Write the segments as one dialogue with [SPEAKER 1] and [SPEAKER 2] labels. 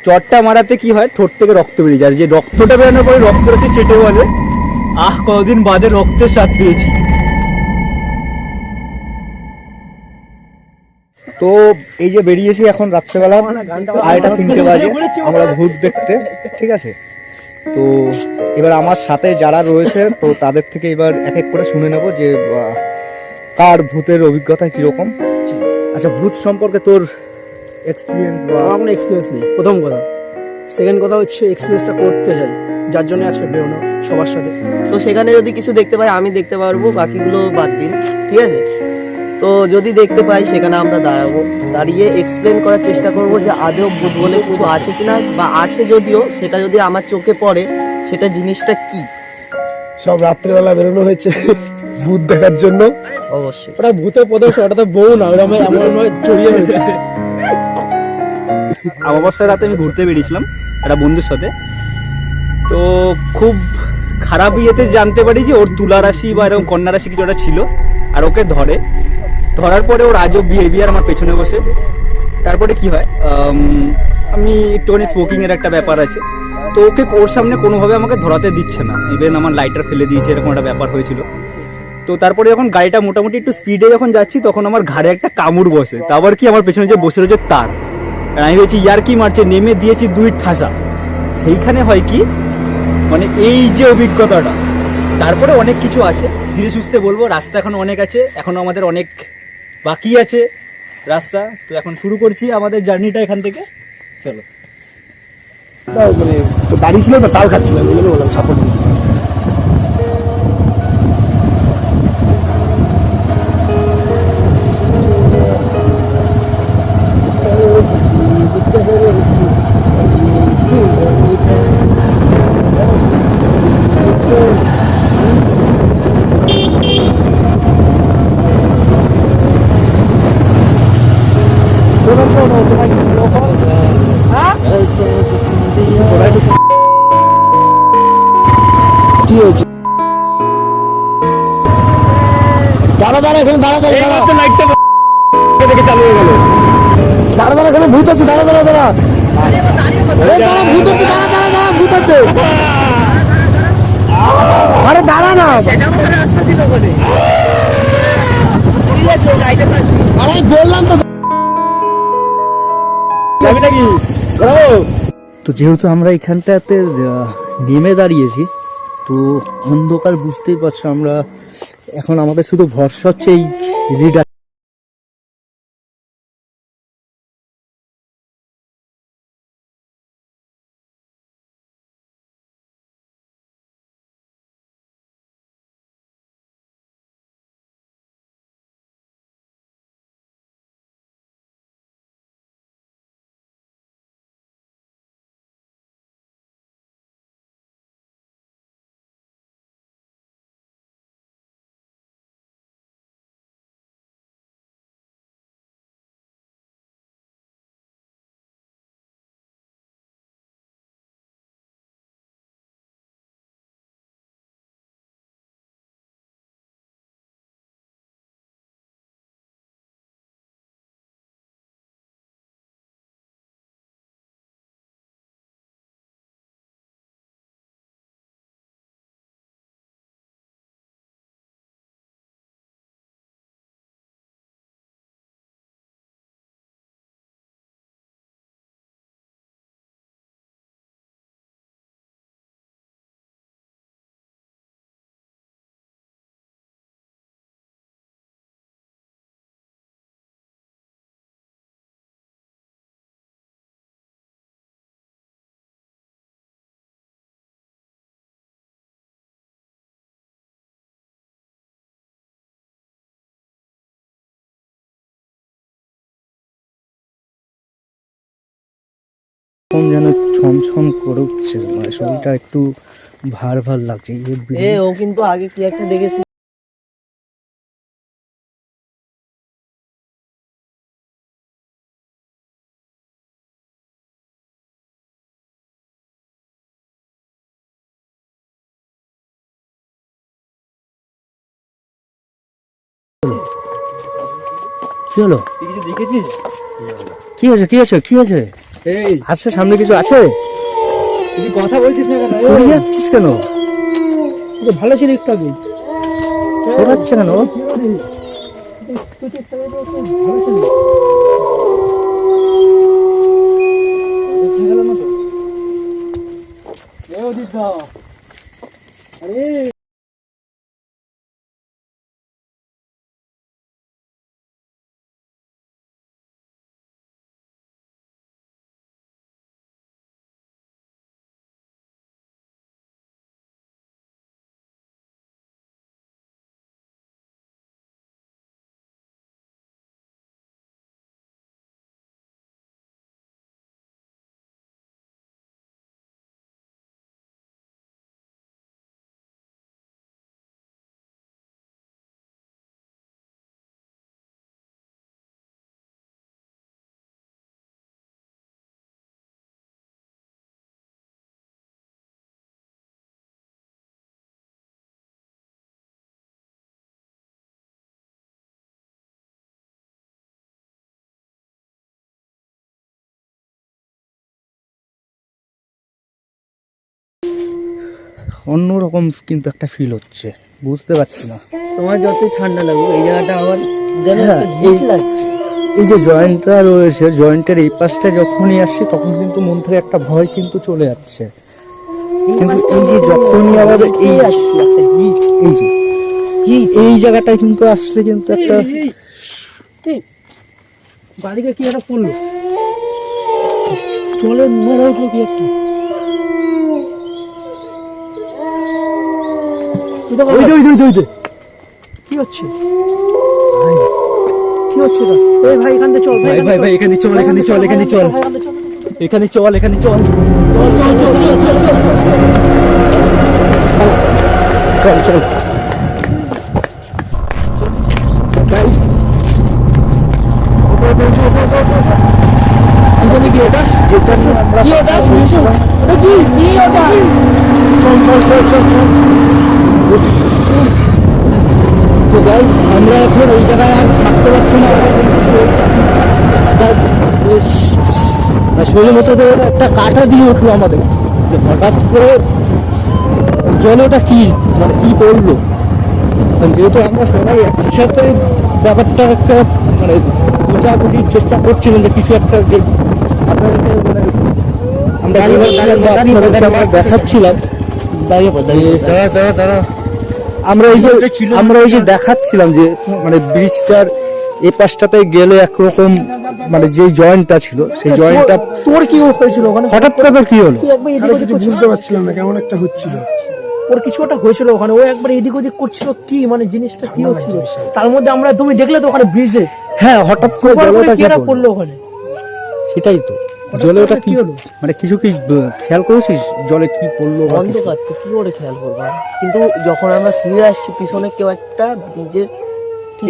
[SPEAKER 1] চটটা মারাতে কি হয়, ঠোঁট থেকে রক্ত বেরিয়ে যায়, যে রক্তটা বেরোনোর পরে রক্তরসে চেটে বলে আহ কতদিন বাদে রক্তের স্বাদ পেয়েছি। তো এই যে বেরিয়েছি এখন রাত্রেবেলা, 2:30 বাজে, আমরা ভূত দেখতে, ঠিক আছে। তো এবার আমার সাথে যারা রয়েছে তো তাদের থেকে এবার এক এক করে শুনে নেব যে কার ভূতের অভিজ্ঞতা কিরকম। আচ্ছা, ভূত সম্পর্কে তোর এক্সপিরিয়েন্স? বা
[SPEAKER 2] আমার কোনো এক্সপিরিয়েন্স নেই, প্রথম কথা। সেকেন্ড কথা হচ্ছে এক্সপিরিয়েন্সটা করতে চাই, যার জন্য আজকে বেরোনো সবার সাথে।
[SPEAKER 3] তো সেখানে যদি কিছু দেখতে পাই আমি দেখতে পারবো, বাকিগুলো বাদ দিন, ঠিক আছে। তো যদি দেখতে পাই সেখানে আমরা দাঁড়াবো, দাঁড়িয়ে এক্সপ্লেন করার চেষ্টা করব যে আদৌ ভূত বলে কিছু আছে কিনা, বা আছে যদিও সেটা যদি আমার চোখে পড়ে সেটা জিনিসটা কি।
[SPEAKER 4] সব রাত্রেবেলা বেরোনো হয়েছে ভূত দেখার জন্য।
[SPEAKER 3] অবশ্যই
[SPEAKER 2] ওটা ভূতের প্রদর্শন, ওটা তো বউ না, ওটা এমন নয় জড়িয়ে হয়েছে।
[SPEAKER 1] অমাবস্যার রাতে আমি ঘুরতে বেরিয়েছিলাম একটা বন্ধুর সাথে। তো খুব খারাপ ইয়েতে জানতে পারি যে ওর তুলা রাশি বা এরকম কন্যা রাশি কিছু একটা ছিল, আর ওকে ধরার পরে ওর আজব বিহেভিয়ার আমার পেছনে বসে। তারপরে কি হয়, আমি একটুখানি স্মোকিং এর একটা ব্যাপার আছে, তো ওকে ওর সামনে কোনোভাবে আমাকে ধরাতে দিচ্ছে না, ইভেন আমার লাইটার ফেলে দিয়েছে, এরকম একটা ব্যাপার হয়েছিল। তো তারপরে যখন গাড়িটা মোটামুটি একটু স্পিডে যখন যাচ্ছি তখন আমার ঘাড়ে একটা কামড় বসে, তা আবার কি আমার পেছনে যে বসে রয়েছে তার। আর আমি বলছি ইয়ার কি মারছে, নেমে দিয়েছি 2 ঠাসা। সেইখানে হয় কি, মানে এই যে অভিজ্ঞতাটা, তারপরে অনেক কিছু আছে, ধীরে সুস্থে বলবো। রাস্তা এখন অনেক আছে, এখনো আমাদের অনেক বাকি আছে রাস্তা। তো এখন শুরু করছি আমাদের জার্নিটা এখান থেকে, চলো।
[SPEAKER 4] মানে দাঁড়িয়ে ছিল না, তাও খাচ্ছিলাম, এই জন্য বললাম সাপোর্ট। কি হয়েছে? দাঁড়া দাঁড়া, এখানে দাঁড়া দাঁড়া দাঁড়া,
[SPEAKER 1] লাইটটা থেকে চালু হয়ে গেল।
[SPEAKER 4] দাঁড়া দাঁড়া, এখানে ভূত আছে, দাঁড়া দাঁড়া দাঁড়া, এই দাঁড়া, ভূত আছে, দাঁড়া দাঁড়া দাঁড়া, ভূত আছে। আরে দাঁড়া না,
[SPEAKER 3] রাস্তা ছিল বলে
[SPEAKER 4] আরে আমি বললাম তো।
[SPEAKER 1] যাবি নাকি? তো যেহেতু আমরা এখানটাতে নেমে দাঁড়িয়েছি, তো অন্ধকার, বুঝতেই পারছো, আমরা এখন আমাদের শুধু ভরসা হচ্ছে এই রিডার। এখন যেন ছমছম করে উঠছে, মানে শরীরটা একটু ভার ভার লাগছে।
[SPEAKER 3] ও কিন্তু আগে কি একটা দেখেছি।
[SPEAKER 1] কি হলো? কিছু দেখেছিস? কি হয়েছে? কি হয়েছে? কি হয়েছে? এই
[SPEAKER 2] আছে সামনে কিছু আছে?
[SPEAKER 1] তুই কথা বলছিস না কেন?
[SPEAKER 2] সরে যাচ্ছিস কেন?
[SPEAKER 4] এটা ভালো ছিল একটু আগে।
[SPEAKER 2] সরাচ্ছে কেন? অন্যরকম কিন্তু একটা ফিল হচ্ছে, বুঝতে পারছি না।
[SPEAKER 3] তোমার যতই ঠান্ডা লাগুক এই জায়গাটা আমার যেন
[SPEAKER 2] হ্যাঁ,
[SPEAKER 3] একটা হিট লাগছে।
[SPEAKER 2] এই যে জয়েন্টটা রয়েছে, জয়েন্টের এই পাশটা যখনই আসছি তখন কিন্তু মন থেকে একটা ভয় কিন্তু চলে যাচ্ছে। কিন্তু এই যে যখনই আবার এই
[SPEAKER 3] আসছে একটা হিট।
[SPEAKER 2] এই যে এই জায়গাটায় কিন্তু আসলে কিন্তু একটা
[SPEAKER 4] বাড়িতে কি একটা পড়লো, জলের নোড়া উঠলো কি একটা। কি হচ্ছে? কি হচ্ছে এটা? এই ভাই এখান থেকে চল,
[SPEAKER 1] ভাই ভাই ভাই এখানে চল, এখানে চল, এখানে চল, এখানে চল, এখানে চল,
[SPEAKER 2] চল চল।
[SPEAKER 4] কি ওটা? কি ওটা? ওটা কি? কি ওটা?
[SPEAKER 2] চল চল চল চল চল। তো গাইস আমরা এখন এই জায়গায় আর থাকতে পারছি না। শরীরের মতো একটা কাঁটা দিয়ে উঠলো আমাদের, হঠাৎ করে জলে ওটা কি মানে কি পড়লো। যেহেতু আমরা সবাই একসাথে ব্যাপারটা একটা মানে বোঝাবুঝির চেষ্টা করছিলাম যে কিছু একটা যে আপনাদেরকে মানে আমরা আমরা দেখাচ্ছিলাম। আমরা ওই যে দেখাচ্ছিলাম যে মানে ব্রিজটার এই পাশটাতে গেলে একরকম মানে যে জয়েন্টটা ছিল সেই জয়েন্টটা
[SPEAKER 4] তোর কি হয়েছিল ওখানে?
[SPEAKER 2] হঠাৎ করে তোর কি হলো?
[SPEAKER 4] তুই একবার এদিক ওদিক করছিস।
[SPEAKER 5] বুঝতে পারছিলাম না, কেমন একটা হচ্ছিল।
[SPEAKER 4] ওর কিছু একটা হয়েছিল ওখানে, ও একবার এদিক ওদিক করছিল, কি মানে জিনিসটা কি হচ্ছিল তার মধ্যে আমরা, তুমি দেখলে তো ওখানে ব্রিজে
[SPEAKER 2] হ্যাঁ হঠাৎ করে জলটা কি
[SPEAKER 4] কি
[SPEAKER 2] পড়লো?
[SPEAKER 4] পড়লো ওখানে।
[SPEAKER 2] সেটাই তো, জলে ওটা কি
[SPEAKER 4] কি হলো?
[SPEAKER 2] মানে কিছু কি খেয়াল করেছিস জলে কি পড়লো বা কিছু?
[SPEAKER 3] অন্ধকার তো কি করে খেয়াল করবা, কিন্তু যখন আমরা ফিরে আসছি পিছনে কেউ একটা নিজের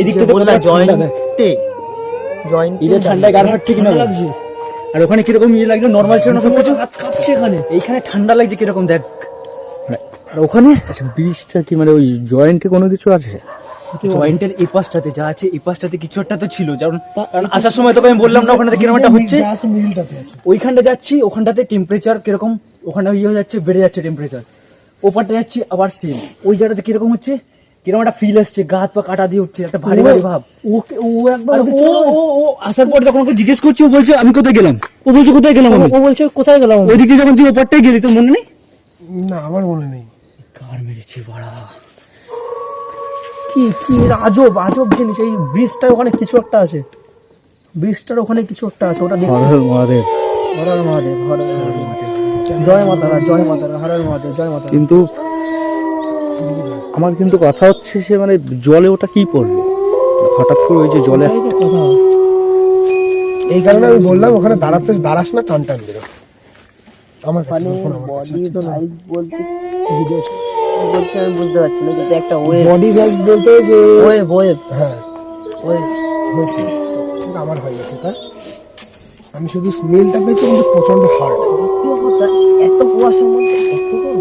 [SPEAKER 1] এদিক থেকে
[SPEAKER 3] বললা
[SPEAKER 1] কোথায় ঠান্ডা দেয়?
[SPEAKER 3] জয়েন্টে
[SPEAKER 1] ঠান্ডায় গান হাঁটছে কিনা
[SPEAKER 4] ঠান্ডা লাগছে,
[SPEAKER 1] আর ওখানে কিরকম ইয়ে লাগলো, নর্মাল ছিল না সবকিছু,
[SPEAKER 4] হাত কাঁপছে এখানে।
[SPEAKER 1] এইখানে ঠান্ডা লাগছে কিরকম দেখ।
[SPEAKER 2] আর ওখানে আচ্ছা ব্রিজটা কি মানে ওই জয়েন্টে কোনো কিছু আছে?
[SPEAKER 1] জয়েন্টের এই পাশটাতে যা আছে এই পাশটাতে কিছু একটা তো ছিল, কারণ আসার সময় তোকে আমি বললাম না ওখানে কিরকম একটা হচ্ছে।
[SPEAKER 5] যা আছে মিলটাতে আছে।
[SPEAKER 1] ওইখানটা যাচ্ছি, ওখানটাতে টেম্পারেচার কিরকম, ওখানে ইয়ে হয়ে যাচ্ছে, বেড়ে যাচ্ছে টেম্পারেচার। ওপারটা যাচ্ছি আবার সেম, ওই জায়গাটাতে কিরকম হচ্ছে, কিরকম একটা ফিল আসছে, গা হাত পা কাটা দিয়ে উঠছে, একটা ভারী ভারী ভাব।
[SPEAKER 4] ওকে ও একবার
[SPEAKER 1] আর ও আসার পর যখন ওকে জিজ্ঞেস করছি ও বলছে আমি কোথায় গেলাম, ও বলছে কোথায় গেলাম আমি,
[SPEAKER 4] ও বলছে কোথায় গেলাম আমি?
[SPEAKER 1] ওইদিকে যখন তুই ওপারটাই গেলি তোর মনে নেই?
[SPEAKER 5] না আমার মনে নেই।
[SPEAKER 1] কার মেরেছি বাড়া।
[SPEAKER 4] কি কি আজব আজব জিনিস। এই ব্রিজটার ওখানে কিছু একটা আছে, ব্রিজটার ওখানে কিছু একটা আছে, ওটা দেখতে।
[SPEAKER 2] হর হর মহাদেব।
[SPEAKER 4] হর হর মহাদেব, হর হর মহাদেব, জয় মাতারা, জয় মাতারা, হর হর মহাদেব, জয় মাতারা।
[SPEAKER 2] কিন্তু আমার কিন্তু কথা হচ্ছে সে মানে জলে ওটা কি পড়লো হঠাৎ করে ওই যে জলে?
[SPEAKER 4] এটাই তো কথা।
[SPEAKER 5] এই কারণে আমি বললাম ওখানে দাঁড়াস না, টান টান দিল আমার কাছে। ফোন আমার কাছে
[SPEAKER 3] বডি ভাইব বলতে বলছে আমি বুঝতে পারছি না, কিন্তু একটা ওয়েভ
[SPEAKER 5] বডি ভাইবস বলতে যে
[SPEAKER 3] ওয়েভ ওয়েভ
[SPEAKER 5] হ্যাঁ
[SPEAKER 3] ওয়েভ
[SPEAKER 5] হয়েছে, কিন্তু আমার হয়নি সেটা। আমি শুধু স্মেলটা পেয়েছি, কিন্তু প্রচন্ড হার্ড।
[SPEAKER 3] দ্বিতীয় কথা, এত কুয়াশার মধ্যে এত গরম।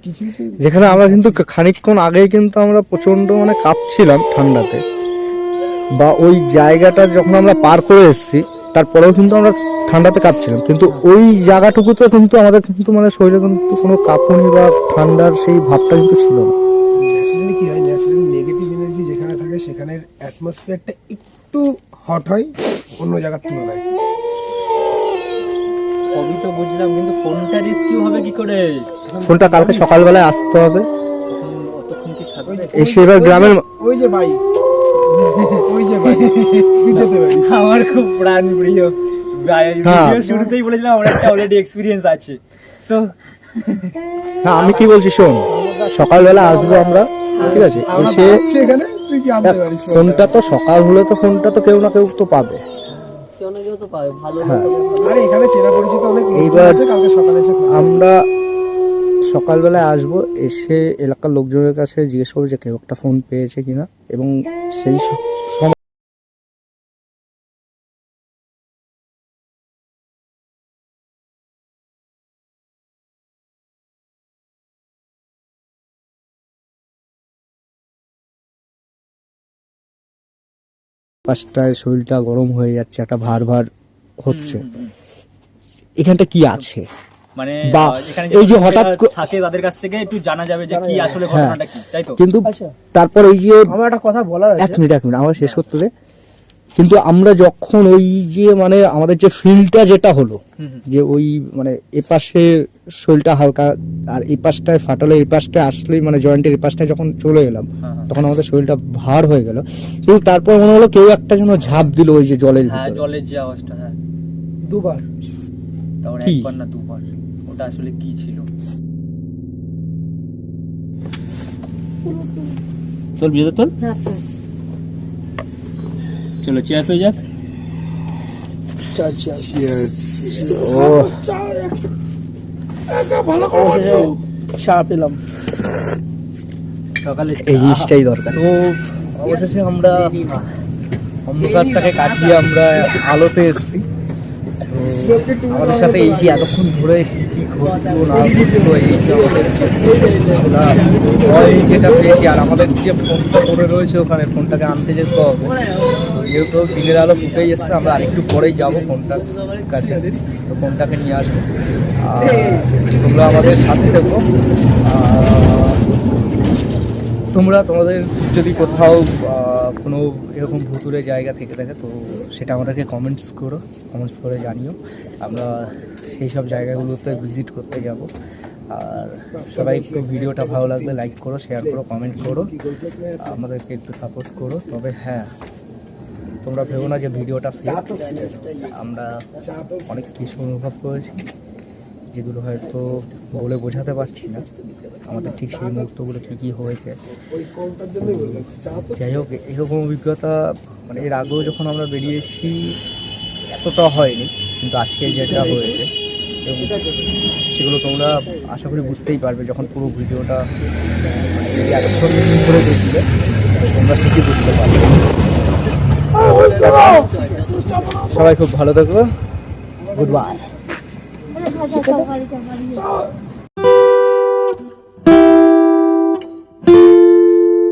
[SPEAKER 5] কিছু কিছু
[SPEAKER 2] যেখানে আমরা কিন্তু খানিকক্ষণ আগেই কিন্তু আমরা প্রচন্ড মানে কাঁপছিলাম ঠান্ডাতে, বা ওই জায়গাটা যখন আমরা পার করে এসেছি তারপরেও কিন্তু আমরা ঠান্ডাতে কাঁপছিলাম, কিন্তু ওই জায়গাটুকুতে কিন্তু আমাদের কিন্তু মানে শরীরে কিন্তু কোনো কাঁপুনি বা ঠান্ডার সেই ভাবটা কিন্তু ছিল না।
[SPEAKER 5] ন্যাচারালি কি হয়, ন্যাচারালি নেগেটিভ এনার্জি যেখানে থাকে সেখানের অ্যাটমসফিয়ারটা একটু হট হয় অন্য জায়গার তুলনায়।
[SPEAKER 1] সবই তো বুঝলাম, কিন্তু ফোনটা রেস্কিউ হবে কি করে?
[SPEAKER 2] ফোনটা কালকে সকালবেলায় আসতে হবে,
[SPEAKER 1] অতক্ষণ কি থাকবে?
[SPEAKER 2] এসে এবার গ্রামের
[SPEAKER 5] ওই যে বাইক, ওই যে বাইক যেতে পারি।
[SPEAKER 1] আমার খুব প্রাণ প্রিয়
[SPEAKER 2] হ্যাঁ।
[SPEAKER 1] ভিডিও শুরুতেই বলেছিলাম আমার একটা অলরেডি এক্সপিরিয়েন্স আছে। সো
[SPEAKER 2] হ্যাঁ আমি কি বলছি শোন, সকালবেলা আসবো আমরা, ঠিক আছে,
[SPEAKER 5] আমরা
[SPEAKER 2] এসে
[SPEAKER 5] যাচ্ছি এখানে, তুই কি আনতে পারিস
[SPEAKER 2] ফোনটা তো সকাল হলে তো ফোনটা তো কেউ না কেউ তো পাবে।
[SPEAKER 3] কেউ না কেউ তো পাবে, ভালো
[SPEAKER 2] হ্যাঁ।
[SPEAKER 3] না হলে ভালো।
[SPEAKER 5] আরে এখানে চেনা পরিচিত অনেক লোকজন
[SPEAKER 2] এইবার
[SPEAKER 5] আছে, কালকে সকালে এসে খোঁজ নেবে।
[SPEAKER 2] আমরা সকালবেলায় আসবো, এসে এলাকার লোকজনের কাছে জিজ্ঞেস করবো যে কেউ একটা ফোন পেয়েছে কিনা, এবং সেই সময় পাঁচটায় শরীরটা গরম হয়ে যাচ্ছে, একটা ভার ভার হচ্ছে, এখানটা কি আছে
[SPEAKER 1] মানে
[SPEAKER 2] বা
[SPEAKER 1] এখানে
[SPEAKER 2] এই যে
[SPEAKER 1] যে
[SPEAKER 2] হঠাৎ
[SPEAKER 1] থাকে তাদের কাছ থেকে একটু জানা যাবে যে কি আসলে
[SPEAKER 2] হ্যাঁ।
[SPEAKER 1] ঘটনাটা কি, তাই তো?
[SPEAKER 2] কিন্তু
[SPEAKER 4] আচ্ছা
[SPEAKER 2] তারপর এই যে
[SPEAKER 4] আমার একটা কথা বলার
[SPEAKER 2] এক
[SPEAKER 4] আছে।
[SPEAKER 2] মিনিট আমার শেষ করতে দে। কিন্তু আমরা যখন ওই যে মানে আমাদের যে ফিলটা যেটা হলো, যে ওই মানে এপাশে শরীরটা হালকা আর এই পাশটায় ফাটালো, এই পাশটায় আসলেই মানে জয়েন্টের এই পাশটায় যখন চলে এলাম, তখন আমাদের শরীরটা ভার হয়ে গেল। কিন্তু তারপর মনে হলো কেউ একটা যেন ঝাঁপ দিল ওই যে জলের
[SPEAKER 1] হ্যাঁ,
[SPEAKER 2] ভিতরে।
[SPEAKER 1] জলের যে আওয়াজটা, হ্যাঁ,
[SPEAKER 4] দুবার
[SPEAKER 1] তারপর
[SPEAKER 2] কি?
[SPEAKER 1] একবার না দুবার, ওটা আসলে কি ছিল? চল বিয়ে চল, চলো চেয়ার্স হয়ে যাক।
[SPEAKER 4] চা পেলাম।
[SPEAKER 1] সকালে
[SPEAKER 2] এই জিনিসটাই দরকার। তো অবশেষে আমরা অন্ধকারটাকে কাটিয়ে আমরা আলোতে এসেছি। তো আমাদের সাথে এই যে এতক্ষণ ধরে কি কি ঘটলো না ঘটলো, এই যে আমাদের আমরা ভয় যেটা পেয়েছি, আর আমাদের যে ফোনটা পড়ে রয়েছে ওখানে, ফোনটাকে আনতে যেতে হবে। তো যেহেতু দিনের আলো ফুটেই এসছে, আমরা আরেকটু পরেই যাবো ফোনটার কাছে, তো ফোনটাকে নিয়ে আসবো। আর তোমরা আমাদের সাথে দেখো, তোমরা তোমাদের যদি কোথাও কোনো এরকম ভুতুরে জায়গা থেকে থাকে তো সেটা আমাদেরকে কমেন্টস করে জানিও। আমরা সেই সব জায়গাগুলোতে ভিজিট করতে যাব। আর সবাই একটু ভিডিওটা ভালো লাগলে লাইক করো, শেয়ার করো, কমেন্ট করো, আমাদেরকে একটু সাপোর্ট করো। তবে হ্যাঁ, তোমরা ভেবো না যে ভিডিওটা ফেক, আমরা অনেক কিছু অনুভব করেছি যেগুলো হয়তো বলে বোঝাতে পারছি না আমাদের ঠিক সেই মুহূর্তগুলো কী কী হয়েছে। যাই হোক, এরকম অভিজ্ঞতা মানে এর আগেও যখন আমরা বেরিয়েছি এতটা হয়নি, কিন্তু আজকে যেটা হয়েছে সেগুলো তোমরা আশা করি বুঝতেই পারবে যখন পুরো ভিডিওটা এতক্ষণ ধরে দেখলে তোমরা ঠিকই বুঝতে পারবে। সবাই খুব ভালো থাকবে, গুড বাই।